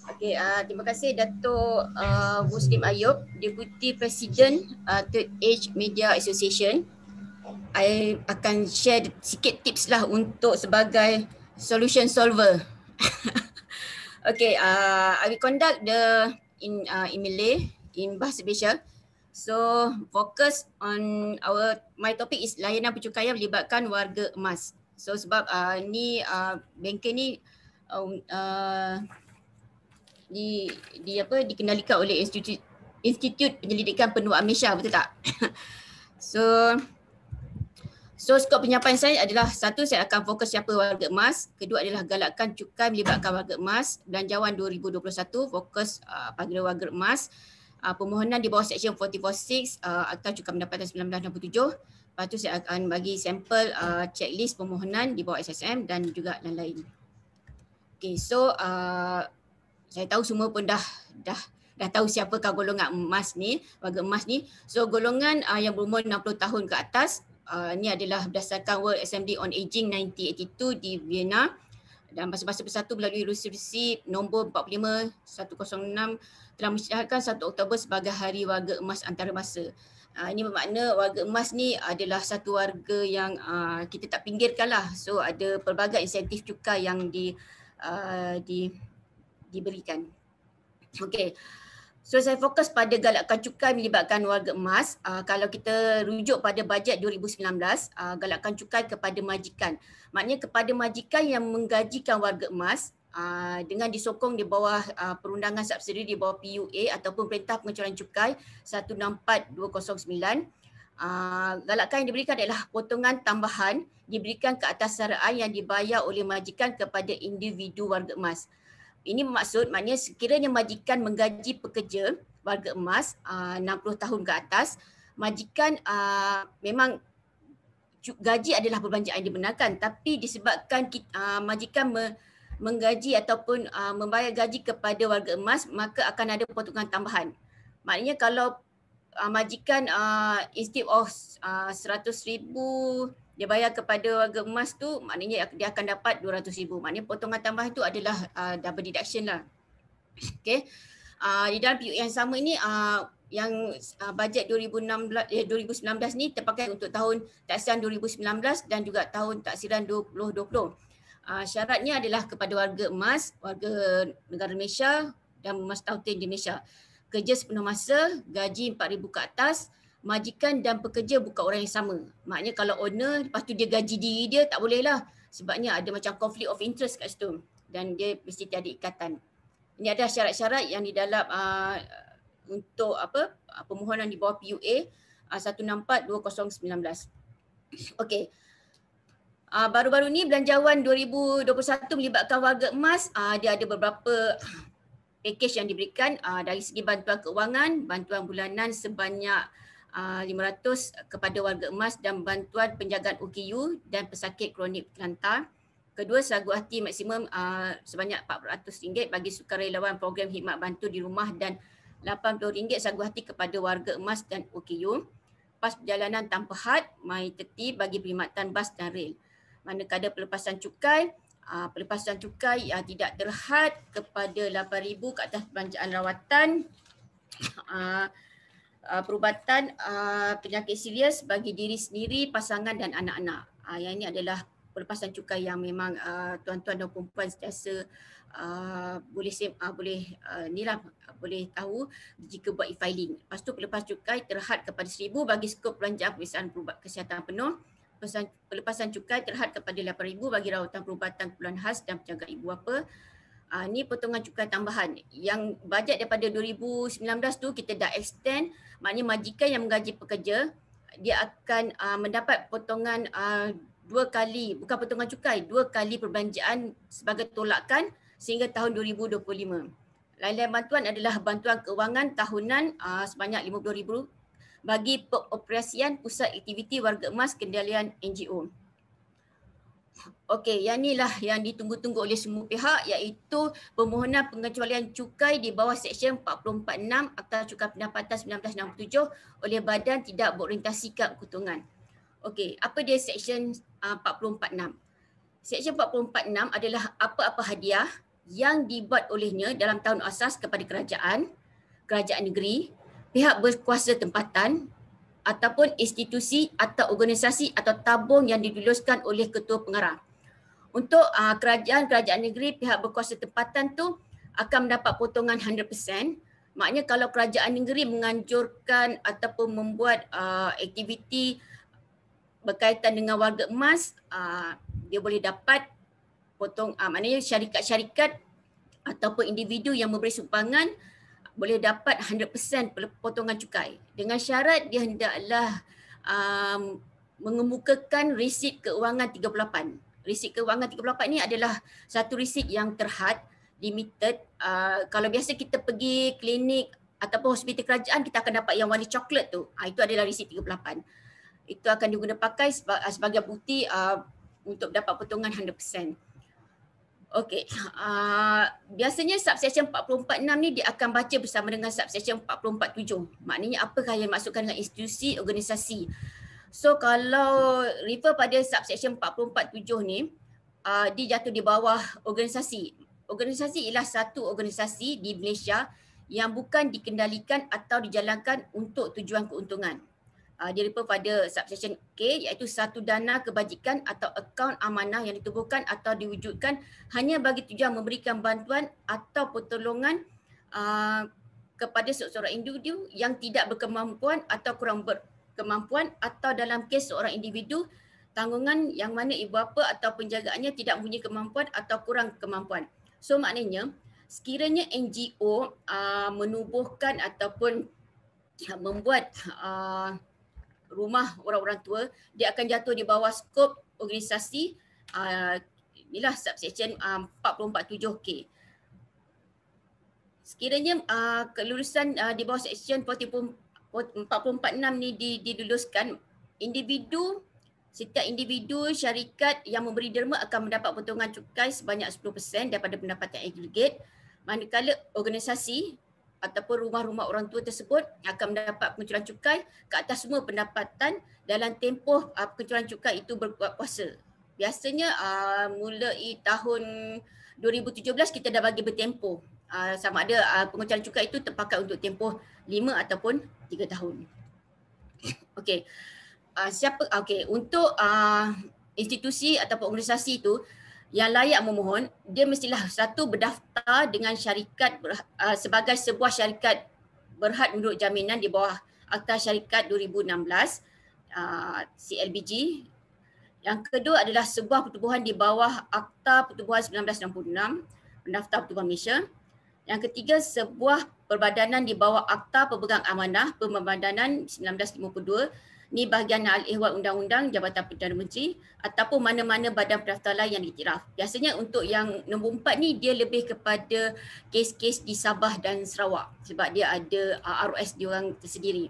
Okey, terima kasih Datuk Muslim Ayub, Deputy Presiden Third Age Media Association. I akan share sikit tips lah untuk sebagai solution solver. Okay, I will conduct the in Malay, in Bahasa Malaysia. So focus on my topic is layanan pencukaian melibatkan warga emas. So sebab ni bengkel ni dikendalikan oleh Institut Penyelidikan Penuaan Malaysia, betul tak? So skop penyampaian saya adalah, satu, saya akan fokus siapa warga emas. Kedua adalah galakkan cukai melibatkan warga emas. Belanjawan 2021 fokus pada warga emas. Permohonan di bawah Seksyen 446 Akta Cukai Pendapatan 1967. Lepas tu saya akan bagi sampel checklist permohonan di bawah SSM dan juga lain-lain. Okay, so saya tahu semua pun dah tahu siapakah golongan emas ni, warga emas ni. So golongan yang berumur 60 tahun ke atas, ini adalah berdasarkan World Assembly on Aging 1982 di Vienna, dan Bahasa-Bahasa Bersatu melalui resolusi nombor 45/106 telah mensyariatkan 1 Oktober sebagai Hari Warga Emas Antarabangsa. Ini bermakna warga emas ni adalah satu warga yang kita tak pinggirkan lah. So ada pelbagai insentif cukai yang diberikan. Okey. So saya fokus pada galakkan cukai melibatkan warga emas. Kalau kita rujuk pada bajet 2019, galakkan cukai kepada majikan. Maknanya kepada majikan yang menggajikan warga emas dengan disokong di bawah perundangan subsidi di bawah PUA ataupun Perintah Pengecualian Cukai 164209. Galakkan yang diberikan adalah potongan tambahan diberikan ke atas saraan yang dibayar oleh majikan kepada individu warga emas. Ini bermaksud maknanya sekiranya majikan menggaji pekerja warga emas 60 tahun ke atas, majikan memang gaji adalah perbelanjaan yang dibenarkan, tapi disebabkan majikan menggaji ataupun membayar gaji kepada warga emas, maka akan ada potongan tambahan. Maknanya kalau majikan instead of 100,000 dia bayar kepada warga emas tu, maknanya dia akan dapat 200,000. Maknanya potongan tambahan tu adalah double deduction lah. Okay. Di dalam PUA yang sama ini, yang bajet 2019 ni terpakai untuk tahun taksiran 2019 dan juga tahun taksiran 2020. Syaratnya adalah kepada warga emas, warga negara Malaysia dan emas tautin di Malaysia. Kerja sepenuh masa, gaji 4,000 ke atas, majikan dan pekerja bukan orang yang sama. Maknanya kalau owner, lepas tu dia gaji diri dia, tak boleh lah. Sebabnya ada macam conflict of interest kat situ. Dan dia mesti tiada ikatan. Ini ada syarat-syarat yang di dalam untuk permohonan di bawah PUA 164/2019. Okey. Baru-baru ni belanjawan 2021 melibatkan warga emas, dia ada beberapa package yang diberikan dari segi bantuan keuangan, bantuan bulanan sebanyak 500 kepada warga emas dan bantuan penjagaan OKU dan pesakit kronik terlantar. Kedua, sagu hati maksimum sebanyak RM400 bagi sukarelawan program khidmat bantu di rumah dan RM80 sagu hati kepada warga emas dan OKU. Pas perjalanan tanpa had, My30 bagi perkhidmatan bas dan rel. Manakala pelepasan cukai yang tidak terhad kepada RM8,000 ke atas belanjaan rawatan, perubatan penyakit serius bagi diri sendiri, pasangan dan anak-anak. Yang ini adalah pelepasan cukai yang memang tuan-tuan dan perempuan sentiasa boleh tahu jika buat e-filing. Lepas tu pelepasan cukai terhad kepada RM1,000 bagi skop perancangan pemeriksaan kesihatan penuh. Pelepasan cukai terhad kepada RM8,000 bagi rawatan perubatan keperluan khas dan penjagaan ibu bapa. Ni potongan cukai tambahan. Yang bajet daripada 2019 tu kita dah extend, maknanya majikan yang menggaji pekerja, dia akan mendapat potongan 2 kali, bukan potongan cukai, 2 kali perbelanjaan sebagai tolakan sehingga tahun 2025. Lain-lain bantuan adalah bantuan keuangan tahunan sebanyak RM50,000 bagi pengoperasian pusat aktiviti warga emas kendalian NGO. Okey, yang inilah yang ditunggu-tunggu oleh semua pihak, iaitu permohonan pengecualian cukai di bawah Seksyen 446 Akta Cukai Pendapatan 1967 oleh badan tidak berorientasi keuntungan. Okey, apa dia Seksyen 446? Seksyen 446 adalah apa-apa hadiah yang dibuat olehnya dalam tahun asas kepada kerajaan, kerajaan negeri, pihak berkuasa tempatan ataupun institusi atau organisasi atau tabung yang diluluskan oleh ketua pengarah. Untuk kerajaan negeri, pihak berkuasa tempatan tu akan mendapat potongan 100%. Maknanya kalau kerajaan negeri menganjurkan ataupun membuat aktiviti berkaitan dengan warga emas, dia boleh dapat maknanya syarikat-syarikat ataupun individu yang memberi sumbangan boleh dapat 100% potongan cukai. Dengan syarat dia hendaklah mengemukakan resit keuangan 38. Resit keuangan 38 ni adalah satu resit yang terhad, limited. Kalau biasa kita pergi klinik ataupun hospital kerajaan, kita akan dapat yang warna coklat tu. Itu adalah resit 38. Itu akan digunakan pakai sebagai bukti untuk dapat potongan 100%. Okey, biasanya subsection 446 ni dia akan baca bersama dengan subsection 447. Maknanya apakah yang dimaksudkan dengan institusi, organisasi. So kalau refer pada subsection 447 ni, dia jatuh di bawah organisasi. Organisasi ialah satu organisasi di Malaysia yang bukan dikendalikan atau dijalankan untuk tujuan keuntungan. Dia refer pada subsection K, iaitu satu dana kebajikan atau akaun amanah yang ditubuhkan atau diwujudkan hanya bagi tujuan memberikan bantuan atau pertolongan kepada seorang individu yang tidak berkemampuan atau kurang berkemampuan, atau dalam kes seorang individu tanggungan yang mana ibu bapa atau penjagaannya tidak mempunyai kemampuan atau kurang kemampuan. So maknanya sekiranya NGO menubuhkan ataupun membuat rumah orang-orang tua, dia akan jatuh di bawah skop organisasi. Inilah subsection 447K. Sekiranya kelulusan di bawah section 446 ni diluluskan, setiap individu syarikat yang memberi derma akan mendapat potongan cukai sebanyak 10% daripada pendapatan agregat, manakala organisasi ataupun rumah-rumah orang tua tersebut akan mendapat pengecualian cukai ke atas semua pendapatan dalam tempoh pengecualian cukai itu berkuasa. Biasanya mulai tahun 2017 kita dah bagi bertempoh. Sama ada pengecualian cukai itu terpakai untuk tempoh 5 ataupun 3 tahun. Okey. Untuk institusi ataupun organisasi itu yang layak memohon, dia mestilah satu berdaftar dengan syarikat sebagai sebuah syarikat berhad menurut jaminan di bawah Akta Syarikat 2016 CLBG. Yang kedua adalah sebuah pertubuhan di bawah Akta Pertubuhan 1966, Pendaftar Pertubuhan Malaysia. Yang ketiga, sebuah perbadanan di bawah Akta Pemegang Amanah Pembadanan 1952. Ini bahagian al-ihwal undang-undang Jabatan Perdana Menteri ataupun mana-mana badan pendaftar lain yang diiktiraf. Biasanya untuk yang nombor 4 ni dia lebih kepada kes-kes di Sabah dan Sarawak sebab dia ada ROS diorang tersendiri.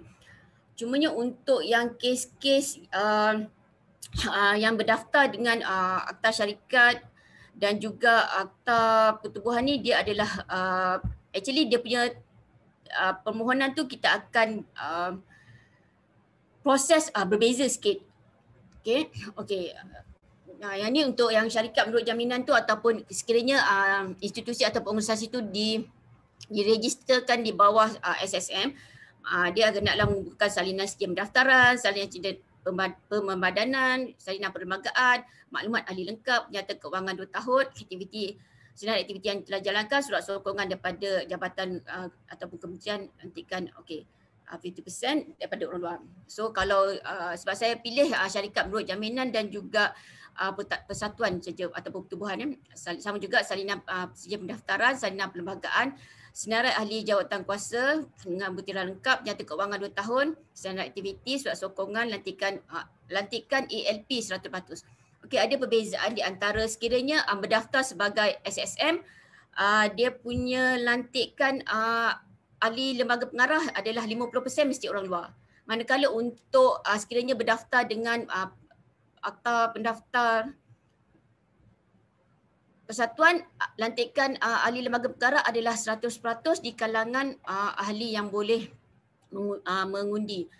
Cumanya untuk yang kes-kes yang berdaftar dengan Akta Syarikat dan juga Akta Pertubuhan ni, dia adalah actually dia punya permohonan tu kita akan proses berbeza sikit. Okey. Yang ni untuk yang syarikat menurut jaminan tu ataupun sekiranya institusi atau organisasi tu diregisterkan di bawah SSM, dia hendaklah membuka salinan skim pendaftaran, salinan cerita pembadanan, salinan perlembagaan, maklumat ahli lengkap, nyata keuangan 2 tahun, senarai aktiviti yang telah jalankan, surat sokongan daripada jabatan ataupun kementerian, hentikan 50% daripada orang luar. So kalau sebab saya pilih syarikat menurut jaminan dan juga persatuan saja ataupun pertubuhan, sama juga salinan sedia pendaftaran, salinan perlembagaan, senarai ahli jawatan kuasa dengan butiran lengkap, nyata keuangan 2 tahun, senarai aktiviti, surat sokongan, lantikan ALP 100%. Okey, ada perbezaan di antara sekiranya berdaftar sebagai SSM, dia punya lantikan ahli lembaga pengarah adalah 50% mesti orang luar. Manakala untuk sekiranya berdaftar dengan Akta Pendaftar Persatuan, lantikan ahli lembaga pengarah adalah 100% di kalangan ahli yang boleh mengundi.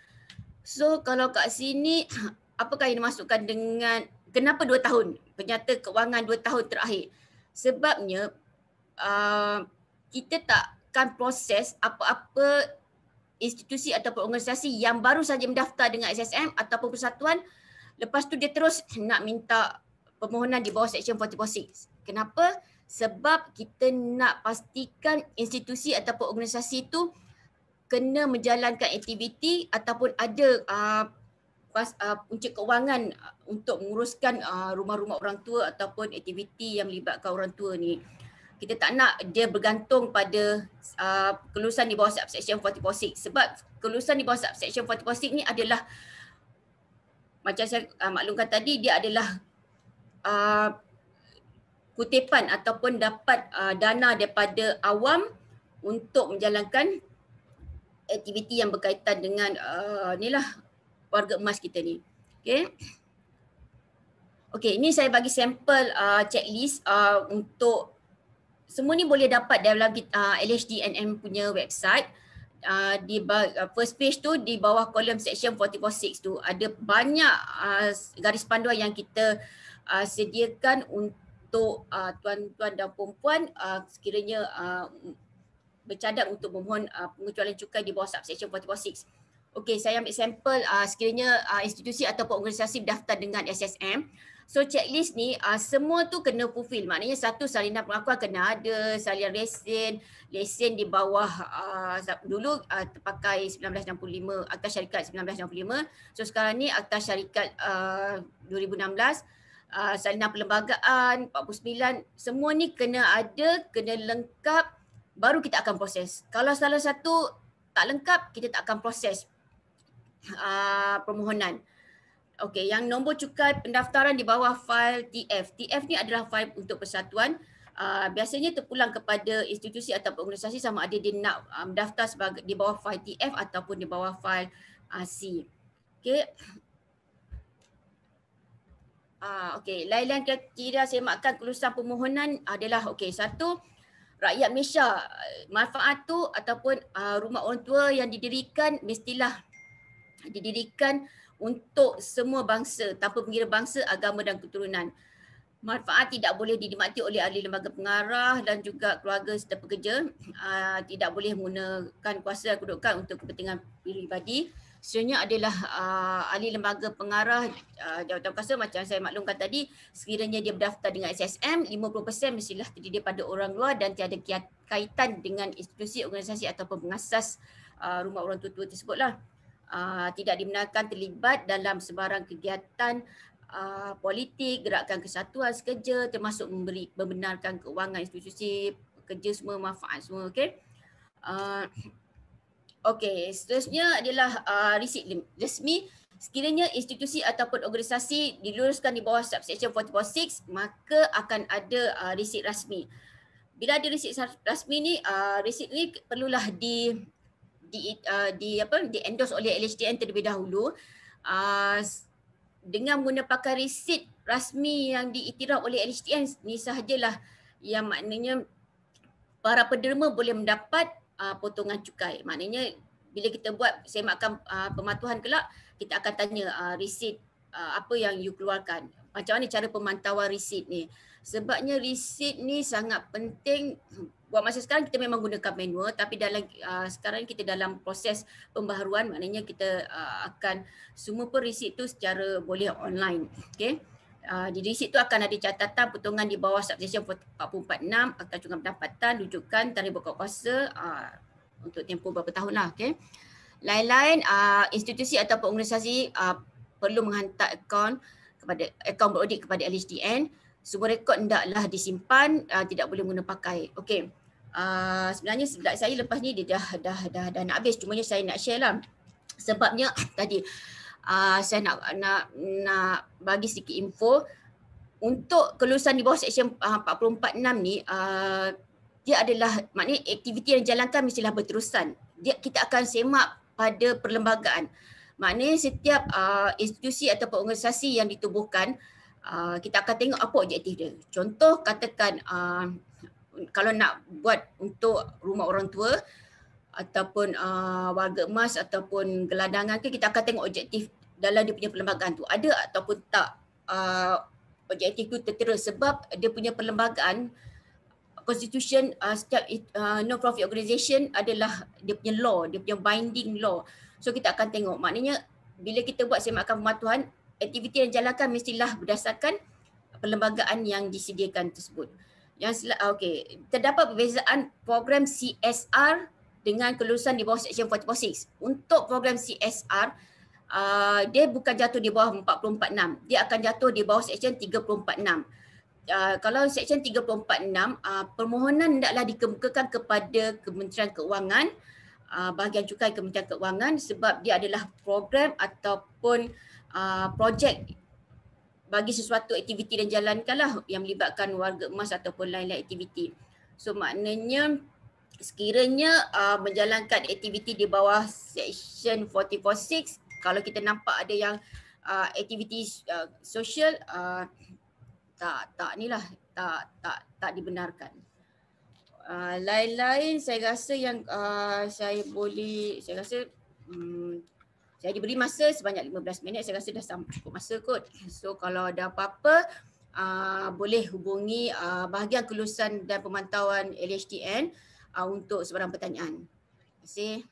So kalau kat sini, apakah yang dimasukkan dengan kenapa 2 tahun? Penyata keuangan 2 tahun terakhir. Sebabnya kita takkan proses apa-apa institusi ataupun organisasi yang baru saja mendaftar dengan SSM ataupun persatuan, lepas tu dia terus nak minta permohonan di bawah Section 446. Kenapa? Sebab kita nak pastikan institusi ataupun organisasi itu kena menjalankan aktiviti ataupun ada punca kewangan untuk menguruskan rumah-rumah orang tua ataupun aktiviti yang melibatkan orang tua ni. Kita tak nak dia bergantung pada kelulusan di bawah subsection 446 sebab kelulusan di bawah subsection 446 ni adalah macam saya maklumkan tadi, dia adalah kutipan ataupun dapat dana daripada awam untuk menjalankan aktiviti yang berkaitan dengan warga emas kita ni. Okey, ini saya bagi sampel checklist untuk semua ni boleh dapat dalam LHDNM punya website. Di first page tu di bawah kolom section 446 tu ada banyak garis panduan yang kita sediakan untuk tuan-tuan dan puan-puan sekiranya bercadang untuk memohon pengecualian cukai di bawah subsection 446. Okey, saya ambil sampel sekiranya institusi ataupun organisasi berdaftar dengan SSM. So checklist ni semua tu kena fulfill. Maknanya satu, salinan pengakuan kena ada, salinan lesen di bawah dulu terpakai 1965, Akta Syarikat 1965. So sekarang ni Akta Syarikat 2016, salinan perlembagaan 49, semua ni kena ada, kena lengkap, baru kita akan proses. Kalau salah satu tak lengkap, kita tak akan proses permohonan. Okey, yang nombor cukai pendaftaran di bawah fail TF. TF ni adalah fail untuk persatuan. Biasanya terpulang kepada institusi atau organisasi sama ada dia nak mendaftar sebagai di bawah fail TF ataupun di bawah fail C. Okey. Okey, lain-lain kriteria semakkan kelulusan permohonan adalah satu, rakyat Malaysia. Manfaat tu ataupun rumah orang tua yang didirikan mestilah didirikan untuk semua bangsa tanpa mengira bangsa, agama dan keturunan. Manfaat tidak boleh dinikmati oleh ahli lembaga pengarah dan juga keluarga serta pekerja. Tidak boleh menggunakan kuasa dan kedudukan untuk kepentingan peribadi. Sebenarnya adalah ahli lembaga pengarah jawatan kuasa macam saya maklumkan tadi, sekiranya dia berdaftar dengan SSM, 50% mestilah terdiri pada orang luar dan tiada kaitan dengan institusi, organisasi ataupun pengasas rumah orang tua tersebutlah. Tidak dibenarkan terlibat dalam sebarang kegiatan politik, gerakan kesatuan sekerja, termasuk membenarkan keuangan institusi, kerja semua, manfaat semua. Okey, seterusnya adalah resit resmi. Sekiranya institusi ataupun organisasi diluruskan di bawah subsection 446, maka akan ada resit rasmi. Bila ada resit rasmi ni, resit ni perlulah di endorse oleh LHDN terlebih dahulu. Dengan menggunakan resit rasmi yang diiktiraf oleh LHDN ni sahajalah yang maknanya para penderma boleh mendapat potongan cukai. Maknanya bila kita buat semakan pematuhan kelak, kita akan tanya resit apa yang you keluarkan. Macam mana cara pemantauan resit ni? Sebabnya resit ni sangat penting. Buat masa sekarang kita memang gunakan manual, tapi dalam sekarang kita dalam proses pembaharuan, maknanya kita akan semua pun resit tu secara boleh online. Okey. Di resit tu akan ada catatan potongan di bawah subsection 446, Akta Cungan Pendapatan, rujukan tarikh berkuat kuasa untuk tempoh berapa tahun lah. Okay. Lain-lain institusi ataupun organisasi perlu menghantar akaun beraudit kepada LHDN. Semua rekod hendaklah disimpan, tidak boleh guna pakai. Okey. Sebenarnya slide saya lepas ni dia dah nak habis, cumanya saya nak share lah. Sebabnya tadi saya nak bagi sedikit info untuk kelulusan di bawah section 446 ni, dia adalah maknanya aktiviti yang dijalankan mestilah berterusan. Kita akan semak pada perlembagaan. Maknanya setiap institusi ataupun organisasi yang ditubuhkan, kita akan tengok apa objektif dia. Contoh katakan kalau nak buat untuk rumah orang tua ataupun warga emas ataupun gelandangan ke, kita akan tengok objektif dalam dia punya perlembagaan tu ada ataupun tak objektif tu tertera, sebab dia punya perlembagaan constitution setiap non-profit organisation adalah dia punya law, dia punya binding law. So kita akan tengok, maknanya bila kita buat semakan pematuhan, aktiviti yang dijalankan mestilah berdasarkan perlembagaan yang disediakan tersebut. Okey, terdapat perbezaan program CSR dengan kelulusan di bawah Seksyen 446. Untuk program CSR, dia bukan jatuh di bawah 446, dia akan jatuh di bawah Seksyen 346. Kalau Seksyen 346, permohonan hendaklah dikemukakan kepada Kementerian Keuangan, bahagian cukai Kementerian Keuangan, sebab dia adalah program ataupun projek bagi sesuatu aktiviti dan jalankanlah yang melibatkan warga emas ataupun lain-lain aktiviti. So maknanya sekiranya menjalankan aktiviti di bawah Seksyen 446, kalau kita nampak ada yang aktiviti sosial, tak dibenarkan. Lain-lain saya rasa yang saya rasa saya diberi masa sebanyak 15 minit, saya rasa dah cukup masa kot. So kalau ada apa-apa boleh hubungi bahagian kelulusan dan pemantauan LHDN untuk sebarang pertanyaan. Terima kasih.